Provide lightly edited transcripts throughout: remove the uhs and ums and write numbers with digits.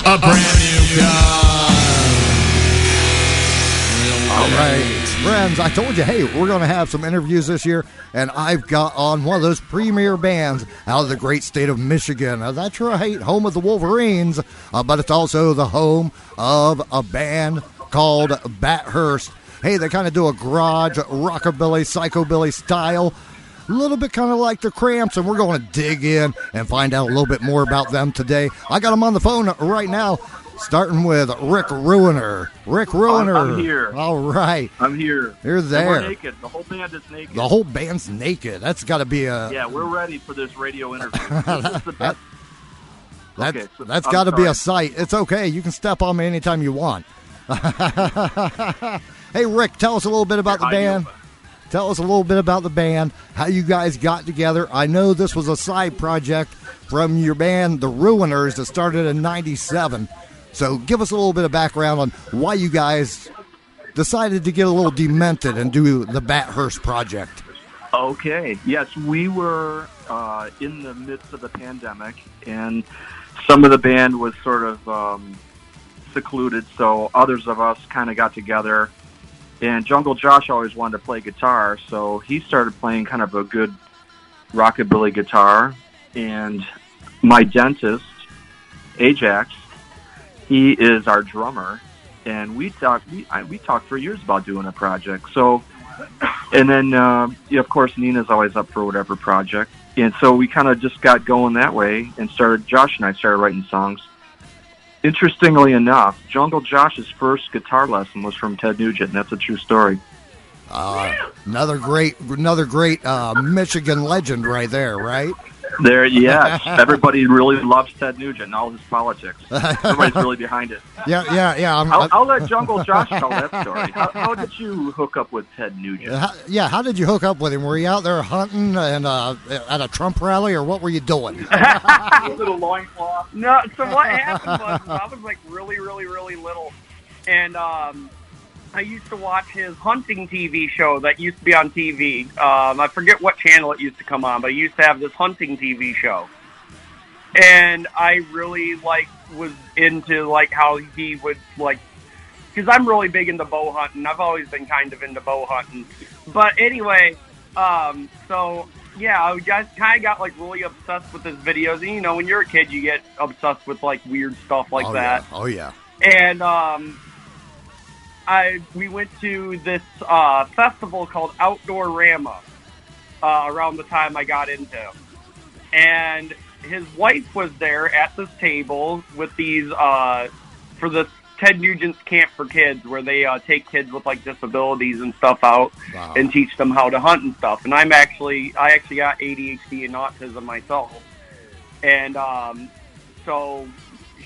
a brand new car. All right, friends, I told you, hey, we're going to have some interviews this year, and I've got on one of those premier bands out of the great state of Michigan. That's right, home of the Wolverines, but it's also the home of a band called Bat Hearse. Hey, they kind of do a garage rockabilly, psychobilly style, a little bit kind of like the Cramps, and we're going to dig in and find out a little bit more about them today. I got them on the phone right now. Starting with Rick Ruiner. Rick Ruiner. I'm here. All right. I'm here. You're there. And we're naked. The whole band is naked. The whole band's naked. That's got to be a... Yeah, we're ready for this radio interview. This is the best. That's got to be a sight. It's okay. You can step on me anytime you want. Hey, Rick, tell us a little bit about the band. Tell us a little bit about the band, how you guys got together. I know this was a side project from your band, The Ruiners, that started in 97. So give us a little bit of background on why you guys decided to get a little demented and do the Bat Hearse project. Okay. Yes, we were in the midst of the pandemic, and some of the band was sort of secluded, so others of us kind of got together. And Jungle Josh always wanted to play guitar, so he started playing kind of a good rockabilly guitar. And my dentist, Ajax, he is our drummer, and we talked for years about doing a project. So, and then of course Nina's always up for whatever project, and so we kind of just got going that way and Josh and I started writing songs. Interestingly enough, Jungle Josh's first guitar lesson was from Ted Nugent, and that's a true story. Another great Michigan legend right there, right? There, yes. Everybody really loves Ted Nugent and all his politics. Everybody's really behind it. Yeah. I'll let Jungle Josh tell that story. How did you hook up with Ted Nugent? How did you hook up with him? Were you out there hunting and at a Trump rally, or what were you doing? A little loincloth. No, so what happened was I was like really, really, really little, and I used to watch his hunting TV show that used to be on TV. I forget what channel it used to come on, but he used to have this hunting TV show. And I really, was into, how he would, because I'm really big into bow hunting. I've always been kind of into bow hunting. But anyway, so, yeah, I just kind of got, really obsessed with his videos. And, when you're a kid, you get obsessed with, weird stuff like that. Yeah. Oh, yeah. And, we went to this festival called Outdoor Rama around the time I got into him. And his wife was there at this table with these, for this Ted Nugent's Camp for Kids, where they take kids with, disabilities and stuff out and teach them how to hunt and stuff. And I actually got ADHD and autism myself. And so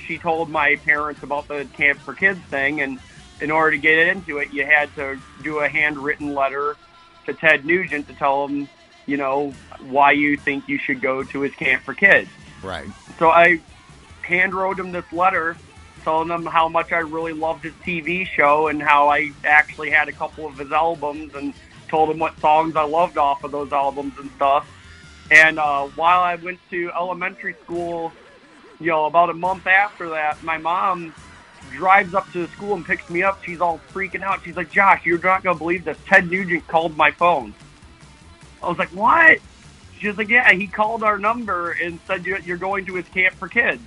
she told my parents about the Camp for Kids thing, and in order to get into it, you had to do a handwritten letter to Ted Nugent to tell him, why you think you should go to his Camp for Kids. Right. So I hand wrote him this letter telling him how much I really loved his TV show and how I actually had a couple of his albums, and told him what songs I loved off of those albums and stuff. And while I went to elementary school, about a month after that, my mom drives up to the school and picks me up. She's all freaking out. She's like, "Josh, you're not going to believe this. Ted Nugent called my phone." I was like, "What?" She was like, "Yeah, he called our number and said you're going to his Camp for Kids."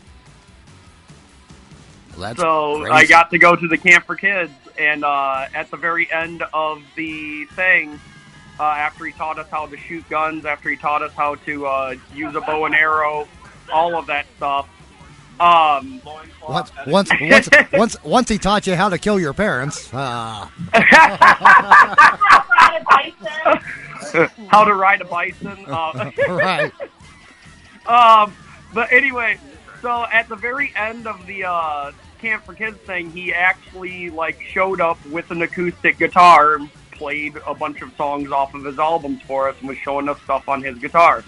Well, so crazy. I got to go to the Camp for Kids, and at the very end of the thing, after he taught us how to shoot guns, after he taught us how to use a bow and arrow, all of that stuff, once he taught you how to kill your parents. How to ride a bison. Right. But anyway, so at the very end of the Camp for Kids thing, he actually showed up with an acoustic guitar and played a bunch of songs off of his albums for us and was showing us stuff on his guitar.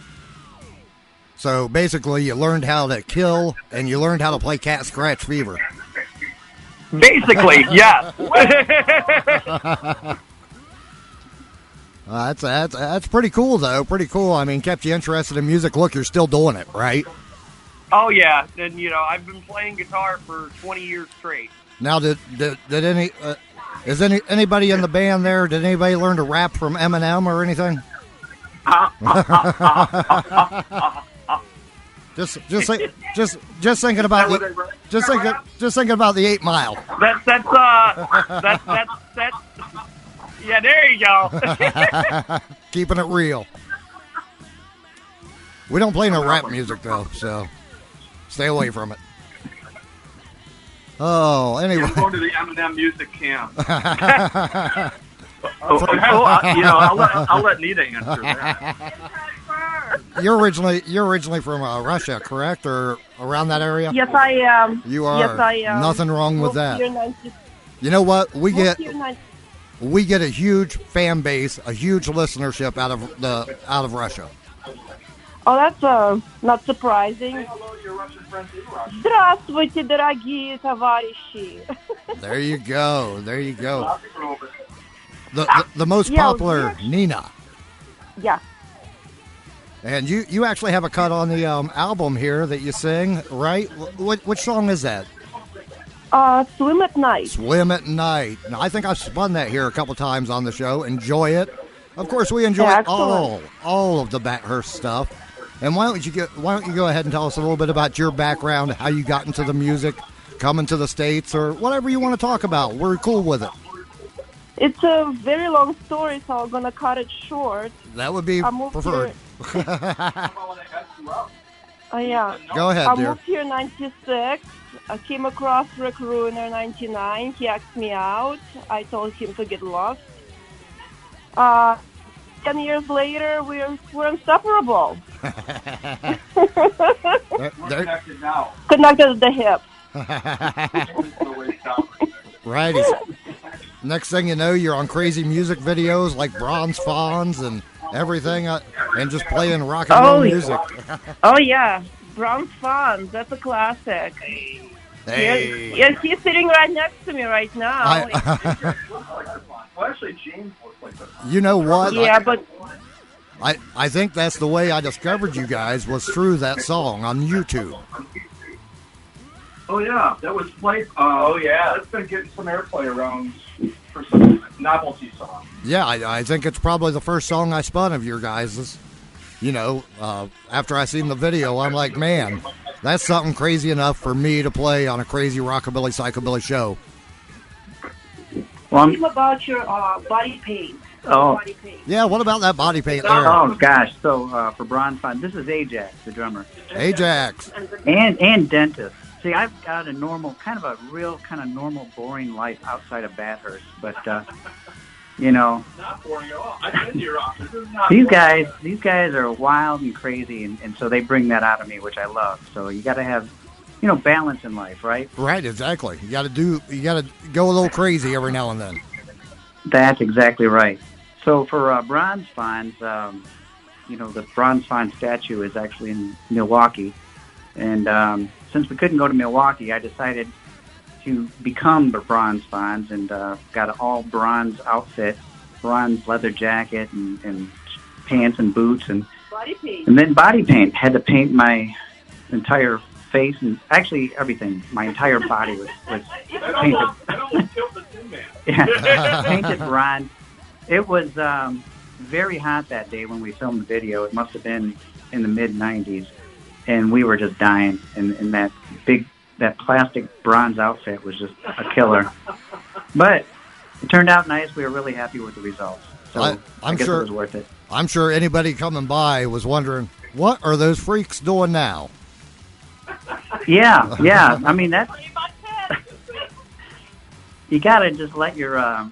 So basically, you learned how to kill, and you learned how to play Cat Scratch Fever. Basically, yes. That's pretty cool, though. Pretty cool. I mean, kept you interested in music. Look, you're still doing it, right? Oh yeah, and I've been playing guitar for 20 years straight. Now, did any is anybody in the band there? Did anybody learn to rap from Eminem or anything? Just thinking about thinking about the 8 Mile. That's yeah. There you go. Keeping it real. We don't play no rap music though, so stay away from it. Oh, anyway. I'm going to the Eminem music camp. I'll let Nita answer that. You're originally from Russia, correct, or around that area? Yes, I am. You are. Yes, I am. Nothing wrong with that. You know what? We get a huge fan base, a huge listenership out of Russia. Oh, that's not surprising. Здравствуйте, дорогие товарищи. There you go. The most popular, Nina. Yeah. And you actually have a cut on the album here that you sing, right? Which song is that? Swim at Night. Swim at Night. Now, I think I've spun that here a couple times on the show. Enjoy it. Of course, we enjoy all of the Bat Hearse stuff. And why don't you go ahead and tell us a little bit about your background, how you got into the music, coming to the States, or whatever you want to talk about. We're cool with it. It's a very long story, so I'm going to cut it short. That would be preferred. Yeah. Go ahead, I dear. moved here in 96. I came across Rick Ruiner in 99. He asked me out. I told him to get lost. 10 years later, we're inseparable. We're connected now. Connected at the hip. Righty. Next thing you know, you're on crazy music videos like Bronze Fawns and everything, and just playing rock and roll music. Oh, yeah. Bronze Fawns. That's a classic. Hey. Yes, he's sitting right next to me right now. Well, actually, James looks like this. You know what? Yeah, but I think that's the way I discovered you guys was through that song on YouTube. Oh yeah, that was like that's been getting some airplay around for some novelty songs. Yeah, I think it's probably the first song I spun of your guys'. After I seen the video, I'm like, man, that's something crazy enough for me to play on a crazy rockabilly psychobilly show. Tell me about your body paint. Body paint. Yeah, what about that body paint there? Oh gosh, so for Bronze Fund, this is Ajax, the drummer. Ajax. And Dentist. See, I've got a normal, kind of a real kind of normal, boring life outside of Bat Hearse, but Not boring at all. I've been to your office. This is not these guys are wild and crazy, and so they bring that out of me, which I love. So you got to have, balance in life, right? Right, exactly. You got to go a little crazy every now and then. That's exactly right. So for Bronze Fonz, the Bronze Fond statue is actually in Milwaukee, and since we couldn't go to Milwaukee, I decided to become the Bronze Fonz and got an all bronze outfit, bronze leather jacket and pants and boots and Body paint. And then body paint. Had to paint my entire face and actually everything. My entire body was painted. Yeah, painted bronze. It was very hot that day when we filmed the video. It must have been in the mid-'90s, and we were just dying. And that plastic bronze outfit was just a killer. But it turned out nice. We were really happy with the results. So I guess it was worth it. I'm sure anybody coming by was wondering, what are those freaks doing now? Yeah. I mean, that's you gotta just let your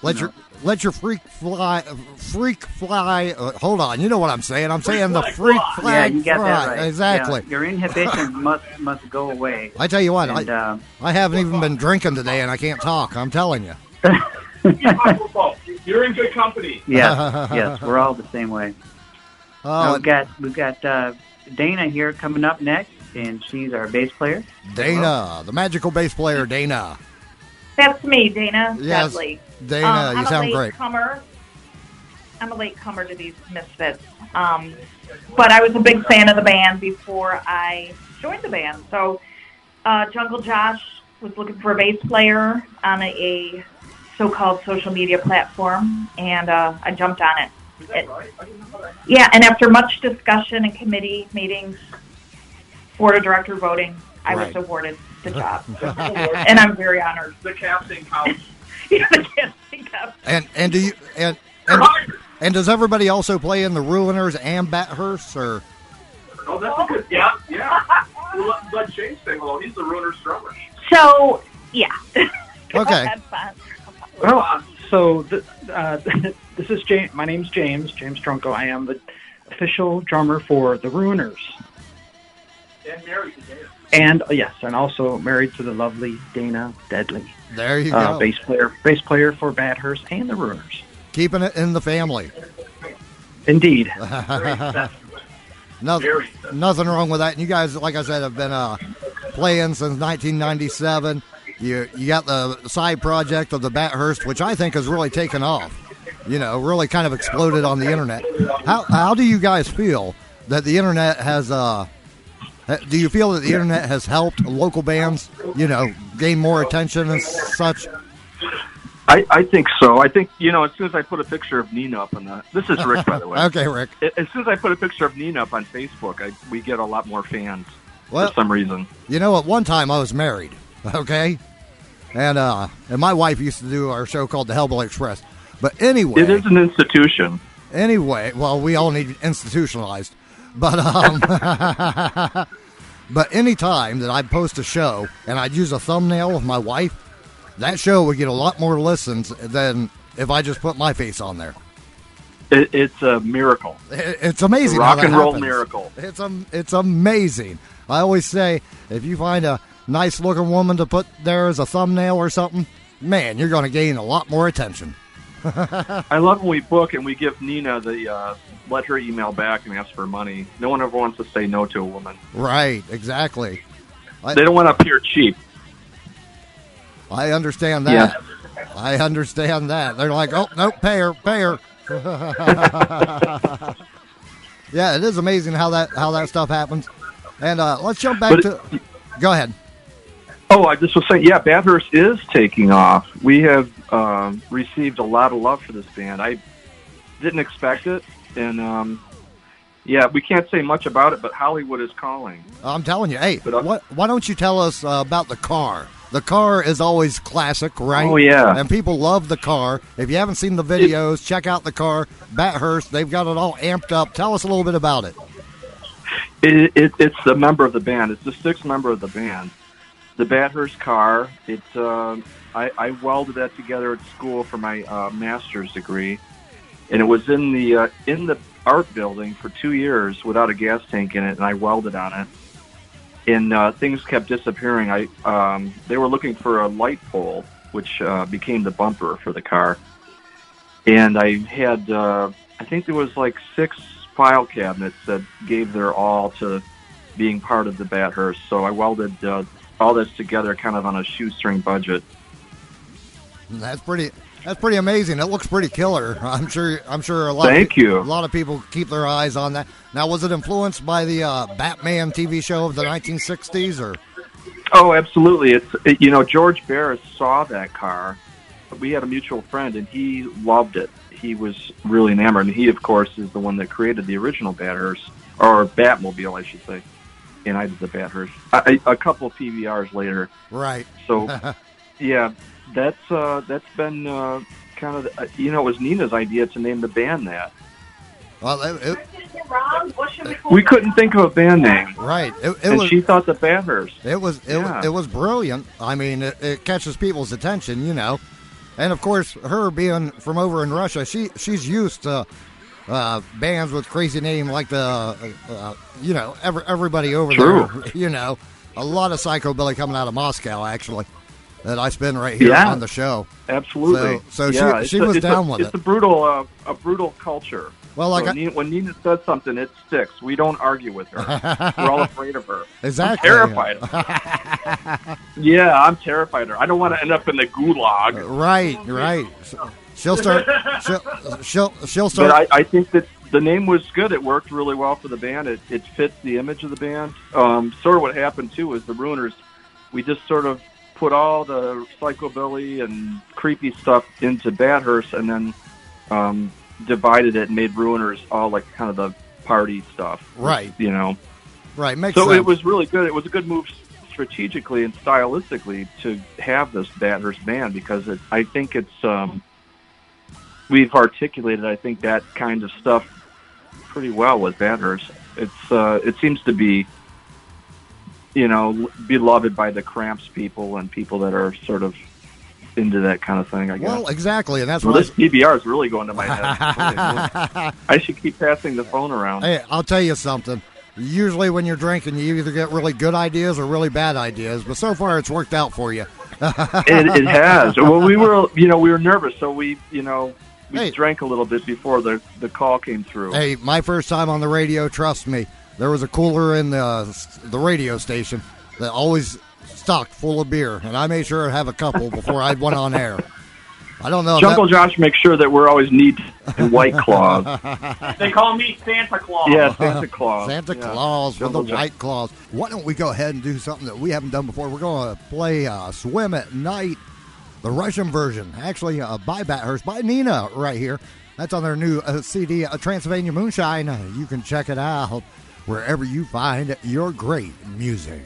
let your freak fly. Hold on, you know what I'm saying? I'm saying the freak flag. Yeah, you got that right. Exactly. Yeah, your inhibitions must go away. I tell you what, and, I haven't even been drinking today, and I can't talk. I'm telling you. You're in good company. Yes, we're all the same way. Oh, We've got Dana here coming up next, and she's our bass player. Dana, the magical bass player, Dana. That's me, Dana. Yes, Dudley. Dana, you sound great. I'm a late comer to these Misfits. But I was a big fan of the band before I join the band. So Jungle Josh was looking for a bass player on a so-called social media platform, and I jumped on it. Yeah, and after much discussion and committee meetings, board of director voting, I was awarded the job. And I'm very honored. The casting couch. Yeah, the casting couch. And do you and does everybody also play in the Ruiners and Bat Hearse, or? Oh, that's a good. Yeah. Let James sing. Well, he's the Ruiners drummer. So, yeah. Okay. That's fun. Well, so this is James. My name's James Trunko. I am the official drummer for the Ruiners. And married to Dana. And yes, and also married to the lovely Dana Deadly. There you go. Bass player for Bat Hearse and the Ruiners. Keeping it in the family. Indeed. Nothing wrong with that. And you guys, like I said, have been playing since 1997. You got the side project of the Bat Hearse, which I think has really taken off. You know, really kind of exploded on the internet. How do you guys feel that the internet has? Do you feel that the internet has helped local bands, you know, gain more attention and such? I think so. I think, you know, as soon as I put a picture of Nina up on the... This is Rick, by the way. Okay, Rick. As soon as I put a picture of Nina up on Facebook, we get a lot more fans for some reason. You know, at one time I was married, okay? And my wife used to do our show called the Hellbilly Express. But anyway... It is an institution. Anyway, well, we all need institutionalized. But but any time that I'd post a show and I'd use a thumbnail of my wife, that show would get a lot more listens than if I just put my face on there. It's a miracle. It's amazing. Rock how that and roll happens. miracle. It's amazing. I always say, if you find a nice looking woman to put there as a thumbnail or something, man, you're going to gain a lot more attention. I love when we book and we give Nina the let her email back and ask for money. No one ever wants to say no to a woman. Right, exactly. They don't want to appear cheap. I understand that. Yeah. I understand that. They're like, oh, no, pay her. Yeah, it is amazing how that stuff happens. And let's jump back to... Go ahead. Oh, I just was saying, yeah, Bat Hearse is taking off. We have received a lot of love for this band. I didn't expect it, and yeah, we can't say much about it, but Hollywood is calling. I'm telling you, hey, why don't you tell us about the car? The car is always classic, right? Oh, yeah. And people love the car. If you haven't seen the videos, check out the car. Bat Hearse, they've got it all amped up. Tell us a little bit about it. It's a member of the band. It's the sixth member of the band. The Bat Hearse car, I welded that together at school for my master's degree. And it was in the art building for 2 years without a gas tank in it, and I welded on it. And things kept disappearing. They were looking for a light pole, which became the bumper for the car. And I had, I think there was like 6 file cabinets that gave their all to being part of the Bat Hearse. So I welded all this together kind of on a shoestring budget. That's pretty amazing. It looks pretty killer. I'm sure a lot of people keep their eyes on that. Now, was it influenced by the Batman TV show of the 1960s, or? Oh, absolutely. George Barris saw that car. We had a mutual friend, and he loved it. He was really enamored, and he, of course, is the one that created the original Bat Hearse, or Batmobile, I should say. And I did the Bat Hearse a couple of PVRs later. Right. So, yeah. That's been kind of, it was Nina's idea to name the band that. Well, we couldn't think of a band name. Right. She thought the Bat Hearse. It was brilliant. I mean, it catches people's attention, And, of course, her being from over in Russia, she's used to bands with crazy name like everybody over there. A lot of Psychobilly coming out of Moscow, actually. That I spend right here on the show. Absolutely. So yeah, she was down with it. It's a brutal culture. Well, when Nina says something, it sticks. We don't argue with her. We're all afraid of her. Exactly. I'm terrified of her. Yeah, I'm terrified of her. I don't want to end up in the gulag. Right. She'll start. She'll start. But I think that the name was good. It worked really well for the band. It fits the image of the band. Sort of what happened too is the Ruiners. We just sort of put all the psychobilly and creepy stuff into Bat Hearse, and then divided it and made Ruiners all like kind of the party stuff. Right. You know. Right. Makes so sense. It was really good. It was a good move strategically and stylistically to have this Bat Hearse band, because I think it's we've articulated, I think, that kind of stuff pretty well with Bat Hearse. It seems to be, you know, beloved by the Cramps people and people that are sort of into that kind of thing, I guess. Well, exactly, and that's well, what this PBR is really going to my head. I should keep passing the phone around. Hey, I'll tell you something. Usually when you're drinking, you either get really good ideas or really bad ideas, but so far it's worked out for you. It has. Well, we were nervous, so we drank a little bit before the call came through. Hey, my first time on the radio, trust me, there was a cooler in the radio station that always stocked full of beer, and I made sure to have a couple before I went on air. I don't know. Jungle Josh makes sure that we're always neat and White Claws. They call me Santa Claus. Yeah, Santa Claus. Santa Yeah. Claus with the Jungle White Claws. Why don't we go ahead and do something that we haven't done before? We're going to play Swim at Night, the Russian version, actually by Bat Hearse, by Nina right here. That's on their new CD, Transylvania Moonshine. You can check it out wherever you find your great music.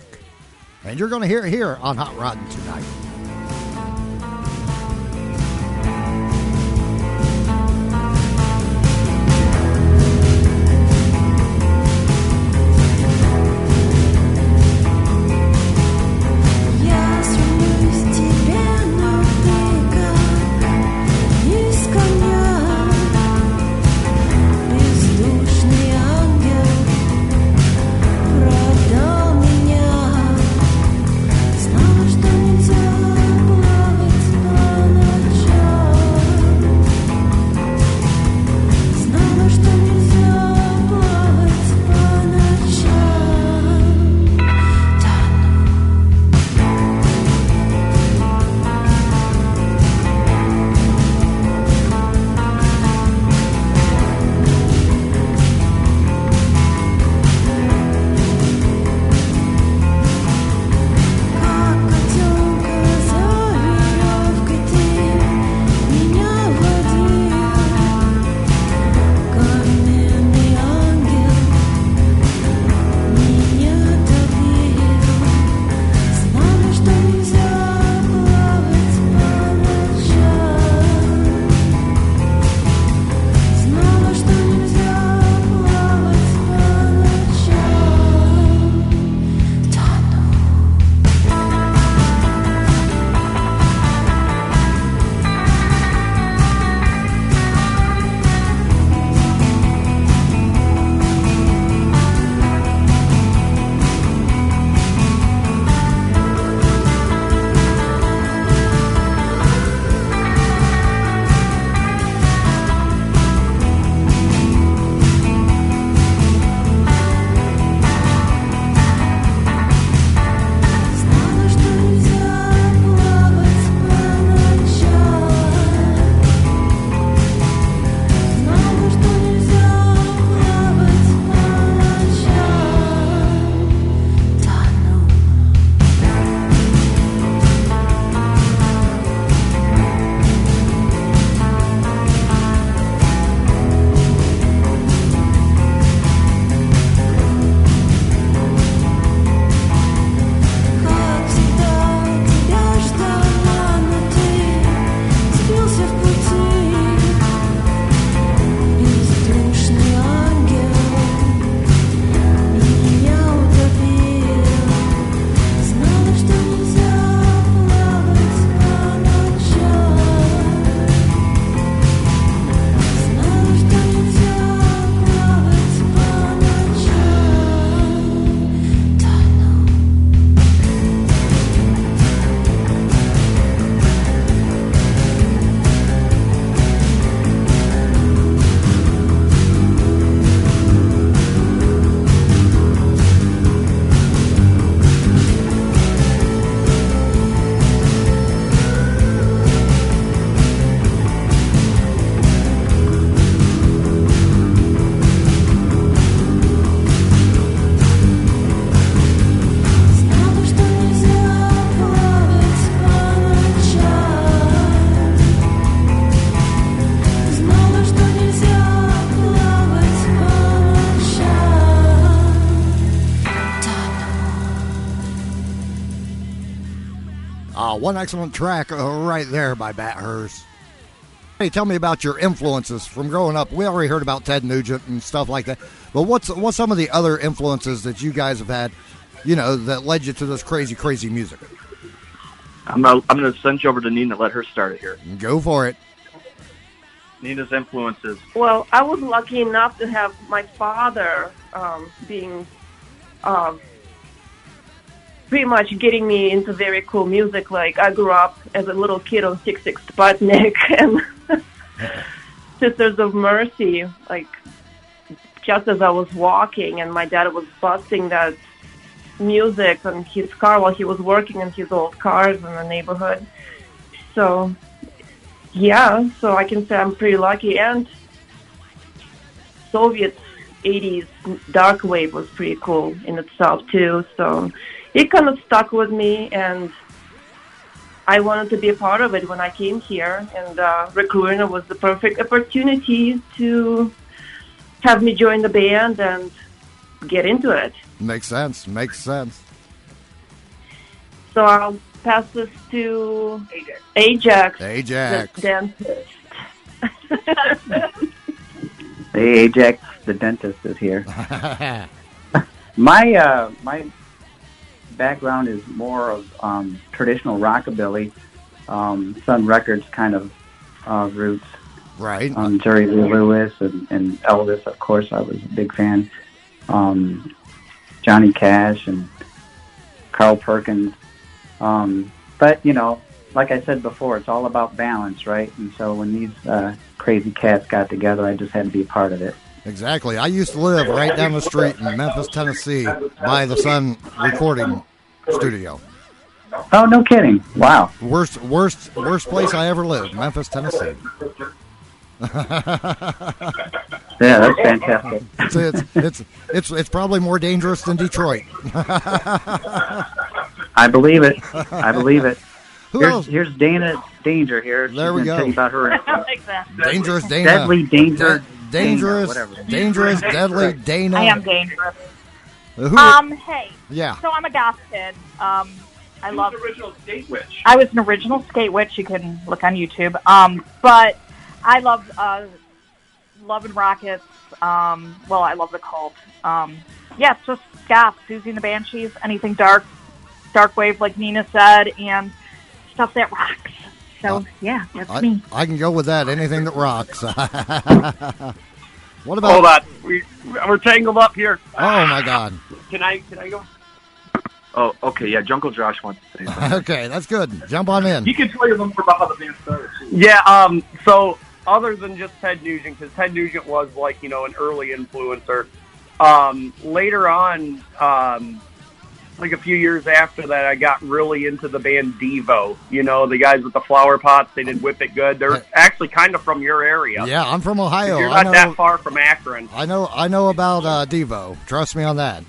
And you're going to hear it here on Hot Roddin tonight. Знала, что нельзя One excellent track right there by Bat Hearse. Hey, tell me about your influences from growing up. We already heard about Ted Nugent and stuff like that. But what's some of the other influences that you guys have had, that led you to this crazy, crazy music? I'm going to send you over to Nina. Let her start it here. Go for it. Nina's influences. Well, I was lucky enough to have my father being pretty much getting me into very cool music. Like, I grew up as a little kid on 6-6 Sputnik and Sisters of Mercy, like, just as I was walking, and my dad was busting that music on his car while he was working on his old cars in the neighborhood. So, yeah, so I can say I'm pretty lucky. And Soviet 80s dark wave was pretty cool in itself, too. So it kind of stuck with me, and I wanted to be a part of it when I came here. And Rick Ruiner was the perfect opportunity to have me join the band and get into it. Makes sense. So I'll pass this to Ajax. Ajax. The dentist. Hey, Ajax, the dentist is here. My background is more of traditional rockabilly, Sun Records kind of roots. Right. Jerry Lee Lewis and Elvis, of course, I was a big fan. Johnny Cash and Carl Perkins. But, like I said before, it's all about balance, right? And so when these crazy cats got together, I just had to be a part of it. Exactly. I used to live right down the street in Memphis, Tennessee, by the Sun recording studio. Oh, no kidding! Wow. Worst place I ever lived, Memphis, Tennessee. Yeah, that's fantastic. It's probably more dangerous than Detroit. I believe it. Here's Dana Danger here. There we go. Tell you about her. I like that. Dangerous Dana. Deadly Danger. Dangerous, Dana, whatever. dangerous, deadly Dana. I am dangerous. Hey. Yeah. So I'm a goth kid. I love the original skate witch. I was an original skate witch. You can look on YouTube. But I love Love and Rockets. I love the Cult. Yeah, it's just goth, Susie and the Banshees, anything dark wave, like Nina said, and stuff that rocks. So yeah, that's me. I can go with that. Anything that rocks. What about? Hold on, we're tangled up here. Oh my God! Can I go? Oh, okay, yeah, Jungle Josh wants to say something. Okay, that's good. Jump on in. He can tell you a little more about how the band started. Yeah, so other than just Ted Nugent, because Ted Nugent was like, an early influencer. Later on, like a few years after that, I got really into the band Devo. The guys with the flower pots, they did Whip It Good. They're actually kind of from your area. Yeah, I'm from Ohio. You're not that far from Akron. I know about Devo. Trust me on that.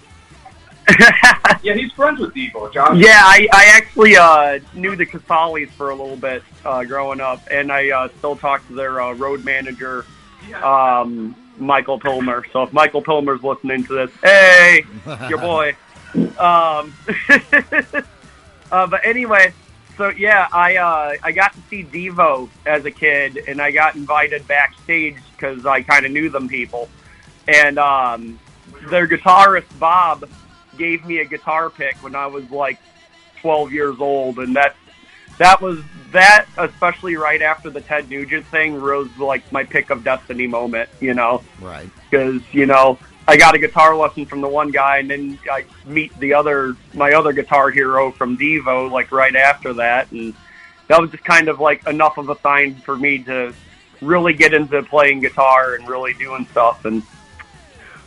Yeah, he's friends with Devo, John. Yeah, I actually knew the Casalis for a little bit growing up, and I still talk to their road manager, Michael Pilmer. So if Michael Pilmer's listening to this, hey, your boy. But anyway, so yeah, I got to see Devo as a kid, and I got invited backstage because I kind of knew them people, and their guitarist Bob gave me a guitar pick when I was like 12 years old, and that was especially right after the Ted Nugent thing was like my pick of destiny moment, Right. Because I got a guitar lesson from the one guy, and then I meet my other guitar hero from Devo like right after that, and that was just kind of like enough of a sign for me to really get into playing guitar and really doing stuff. And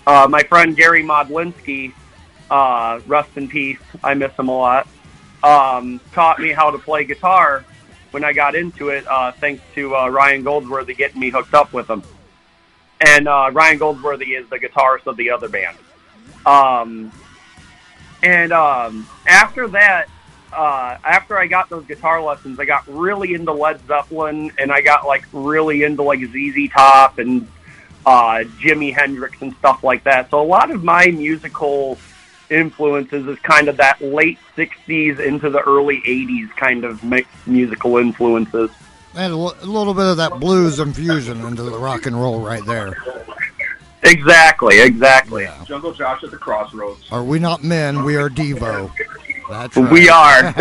my friend Gary Modlinski, rest in peace, I miss him a lot, taught me how to play guitar when I got into it, thanks to Ryan Goldsworthy getting me hooked up with him. And Ryan Goldsworthy is the guitarist of the other band. After that, after I got those guitar lessons, I got really into Led Zeppelin, and I got like really into like ZZ Top and Jimi Hendrix and stuff like that. So a lot of my musical influences is kind of that late 60s into the early 80s kind of musical influences. And a little bit of that blues infusion into the rock and roll right there. Exactly. Yeah. Jungle Josh at the Crossroads. Are we not men? We are Devo. That's right. We are.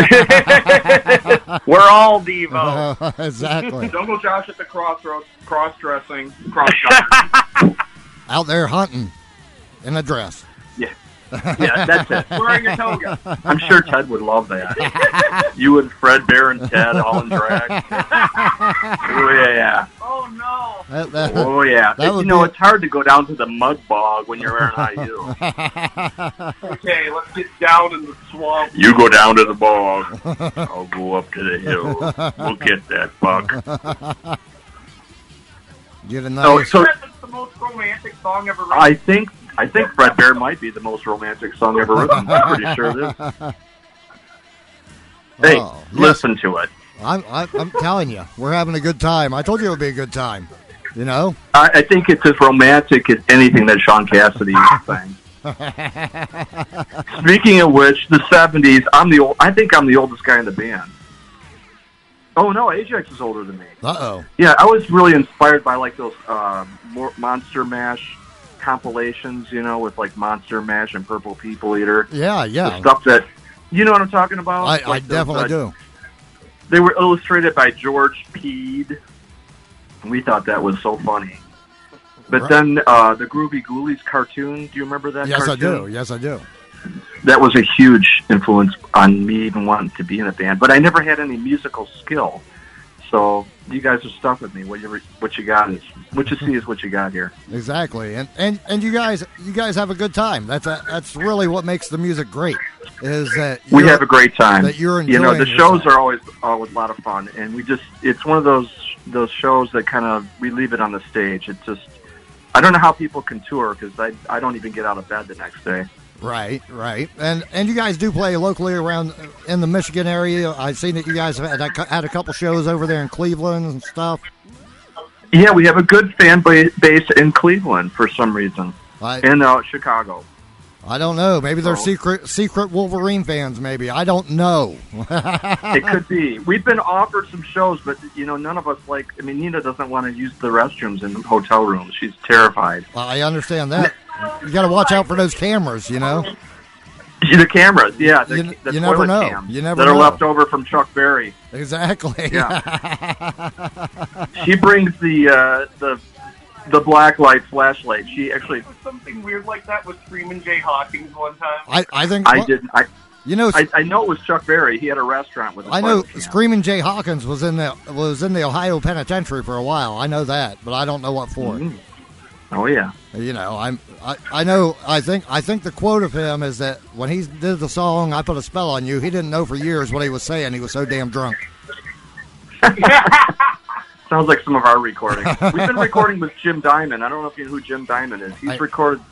We're all Devo. Exactly. Jungle Josh at the Crossroads, cross-dressing, cross-dressing. Out there hunting in a dress. Yeah, that's it. Wearing a toga. I'm sure Ted would love that. You and Fred Bear and Ted all in drag. Oh, yeah. Oh, no. Oh, yeah. That It's hard to go down to the mud bog when you're wearing IU. Okay, let's get down in the swamp. You go down to the bog. I'll go up to the hill. We'll get that buck. Get a nice... So That's the most romantic song ever written. I think Fred Bear might be the most romantic song ever written. I'm pretty sure it is. Hey, yes. listen to it. I'm telling you, we're having a good time. I told you it would be a good time. You know? I think it's as romantic as anything that Sean Cassidy sang. Speaking of which, the 70s, I think I'm the oldest guy in the band. Oh, no, Ajax is older than me. Uh-oh. Yeah, I was really inspired by, like, those Monster Mash compilations, with, like, Monster Mash and Purple People Eater. Yeah. The stuff that, you know what I'm talking about? I definitely do. They were illustrated by George Peed. We thought that was so funny. But Right. then the Groovy Ghoulies cartoon, do you remember that cartoon? Yes, I do. That was a huge influence on me even wanting to be in a band. But I never had any musical skill. So you guys are stuck with me. What you got is what you see is what you got here. Exactly. And you guys have a good time. That's really what makes the music great. Is that We have a great time. That you're enjoying the shows yourself. are always a lot of fun, and it's one of those shows that kind of we leave it on the stage. It's just I don't know how people can tour because I don't even get out of bed the next day. Right. And you guys do play locally around in the Michigan area. I've seen that you guys have had a couple shows over there in Cleveland and stuff. Yeah, we have a good fan base in Cleveland for some reason, and Chicago. I don't know. Maybe they're secret Wolverine fans. Maybe I don't know. It could be. We've been offered some shows, but none of us like. I mean, Nina doesn't want to use the restrooms in hotel rooms. She's terrified. I understand that. You got to watch out for those cameras. The cameras, yeah. The you never toilet know. cams You never that know. are left over from Chuck Berry. Exactly. Yeah. She brings the black light flashlight. She actually Something weird like that with Freeman J. Hawkins one time. I think I didn't. I I know it was Chuck Berry. He had a restaurant with. I know Screaming Jay Hawkins was in the Ohio Penitentiary for a while. I know that, but I don't know what for. Mm-hmm. Oh yeah. I know. I think the quote of him is that when he did the song "I Put a Spell on You," he didn't know for years what he was saying. He was so damn drunk. Sounds like some of our recordings. We've been recording with Jim Diamond. I don't know if you know who Jim Diamond is. He's recorded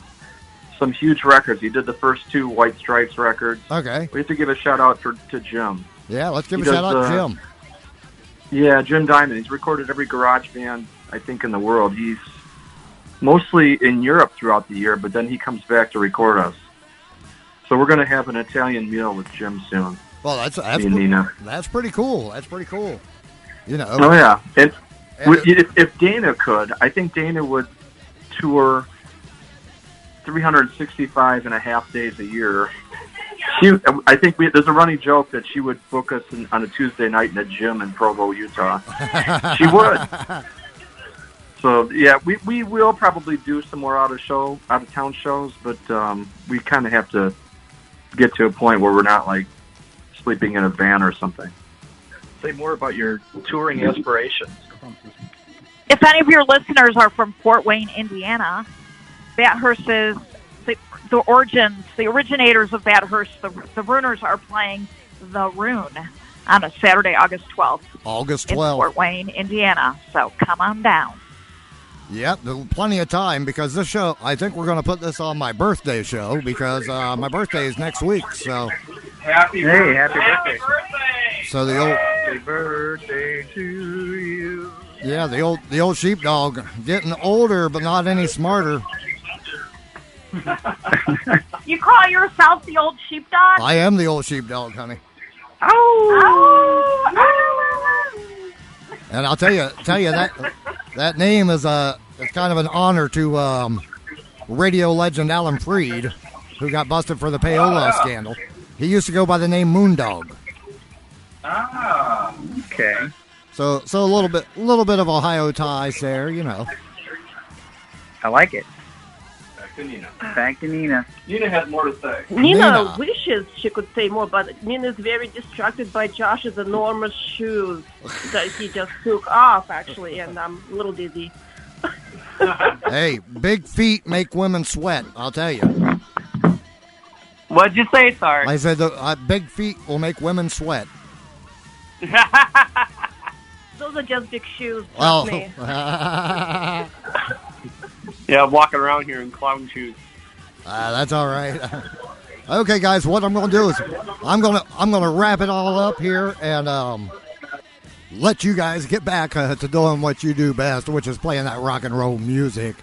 some huge records. He did the first 2 White Stripes records. Okay. We have to give a shout out to Jim. Yeah, let's give a shout out to Jim. Yeah, Jim Diamond. He's recorded every garage band, I think, in the world. He's mostly in Europe throughout the year, but then he comes back to record us. So we're going to have an Italian meal with Jim soon. Well, that's Nina. That's pretty cool. That's pretty cool. Oh, yeah. And if Dana could, I think Dana would tour 365 and a half days a year. I think there's a running joke that she would book us on a Tuesday night in a gym in Provo, Utah. She would. So, yeah, we will probably do some more out-of-town shows, but we kind of have to get to a point where we're not, like, sleeping in a van or something. Say more about your touring aspirations. If any of your listeners are from Fort Wayne, Indiana, Bat Hearse is the originators of Bat Hearse, the Runers are playing the Rune on a Saturday, August 12th. August 12th. In Fort Wayne, Indiana. So come on down. Yep, plenty of time because this show, I think we're going to put this on my birthday show because my birthday is next week. So Happy birthday. So the old Happy birthday to you. Yeah, the old sheepdog getting older but not any smarter. You call yourself the old sheepdog? I am the old sheepdog, honey. Oh! And I'll tell you that name is it's kind of an honor to radio legend Alan Freed, who got busted for the payola scandal. He used to go by the name Moondog. Ah, okay. So a little bit of Ohio ties there, you know. I like it. Back to Nina. Back to Nina. Nina has more to say. Nina wishes she could say more, but Nina's very distracted by Josh's enormous shoes that he just took off, actually, and I'm a little dizzy. Hey, big feet make women sweat, I'll tell you. What'd you say, Sarge? I said big feet will make women sweat. Those are just big shoes, Well, trust me. Yeah, I'm walking around here in clown shoes. That's all right. Okay, guys, what I'm going to do is I'm going to wrap it all up here and let you guys get back to doing what you do best, which is playing that rock and roll music.